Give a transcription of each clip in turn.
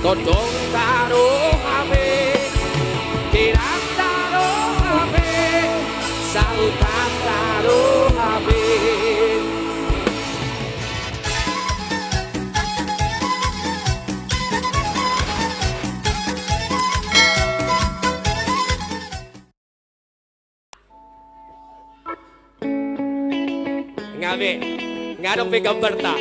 todong karo HP kirang karo HP sautan karo HP. Ngabe ngadong pe gambar ta.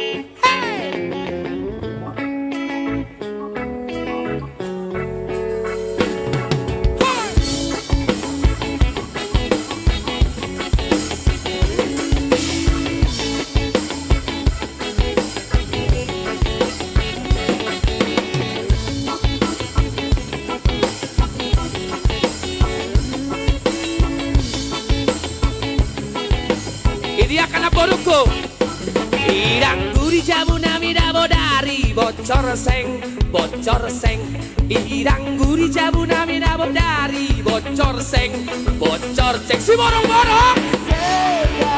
Dia kana boruko irang guri jamu nami dabo dari bocor seng irang guri jamu nami dabo dari bocor seng si borong-borong Sega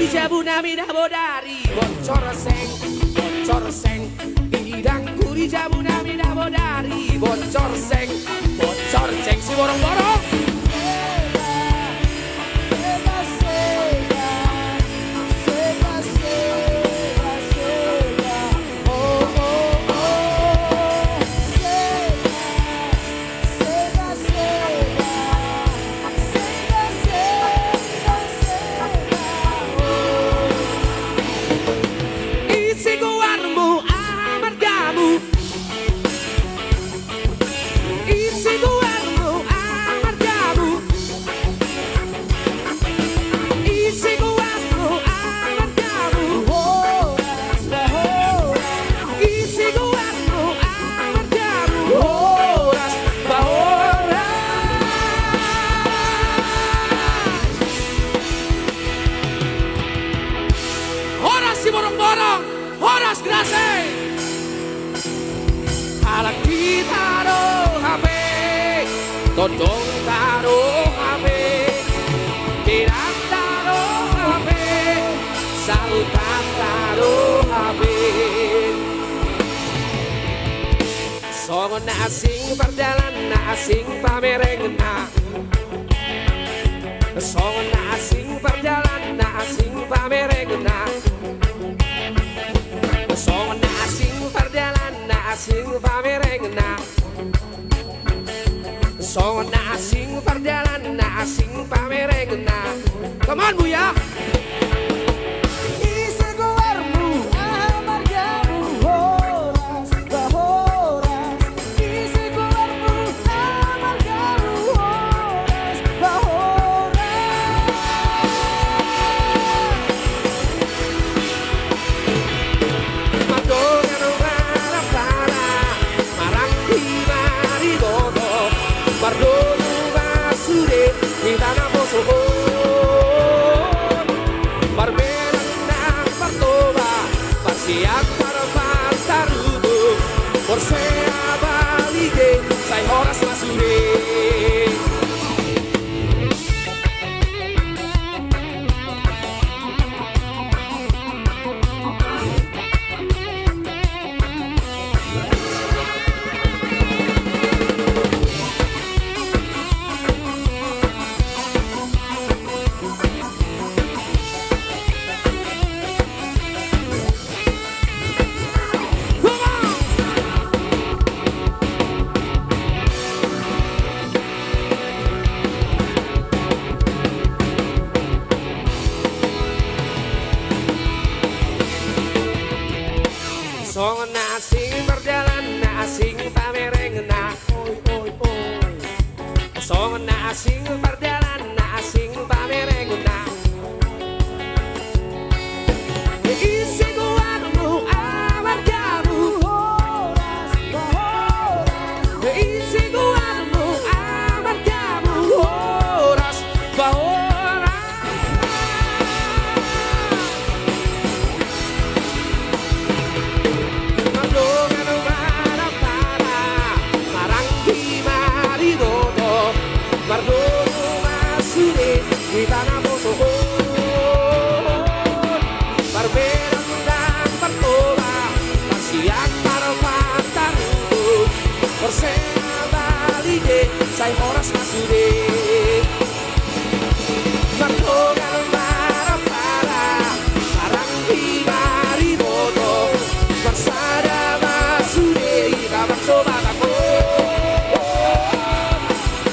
jabu nami dabo dari bocor seng irang guri jabu nami dabo dari bocor seng si borong-borong horas grase ala kita ro HP todong karo HP kirang karo HP sautan karo HP songon asing perjalanan asing pamerengna songon asing perjalanan asing pamerengna songon asing perjalanan asing pamerengna songon asing perjalanan asing pamerengna. Come on Buya. Porsea balige, sai horas masure. Songon asing berjalan asing pamerengna songon asing berjalan asing pamerengna isi guarmu amar jamu isi guarmu amar jamu horas bahora kita namusuhun berbeda dan berbeda Pasiak parpatan Persena balige Sai horas masude Martogan marapara Parang higari bodo Marsada masude Kabang sobagako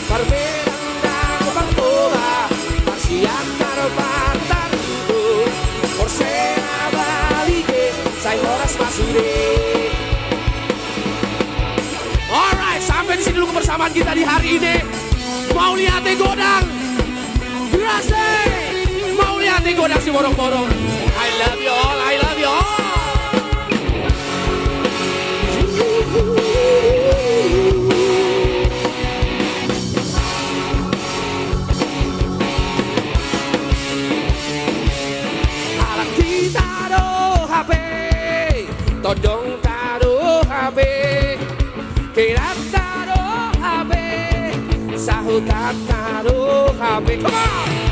Berbeda dan berbeda Pasiak parpatan Persena balige Sai horas masude. Alright, sampai di sini dulu kebersamaan kita di hari ini. Mau lihat godang? Grase! Mau lihat godang si borong-borong? I love you all, I love you all. Alang kita do HP, todong tado HP. Kirat taro HP, sahut taro HP. Come on!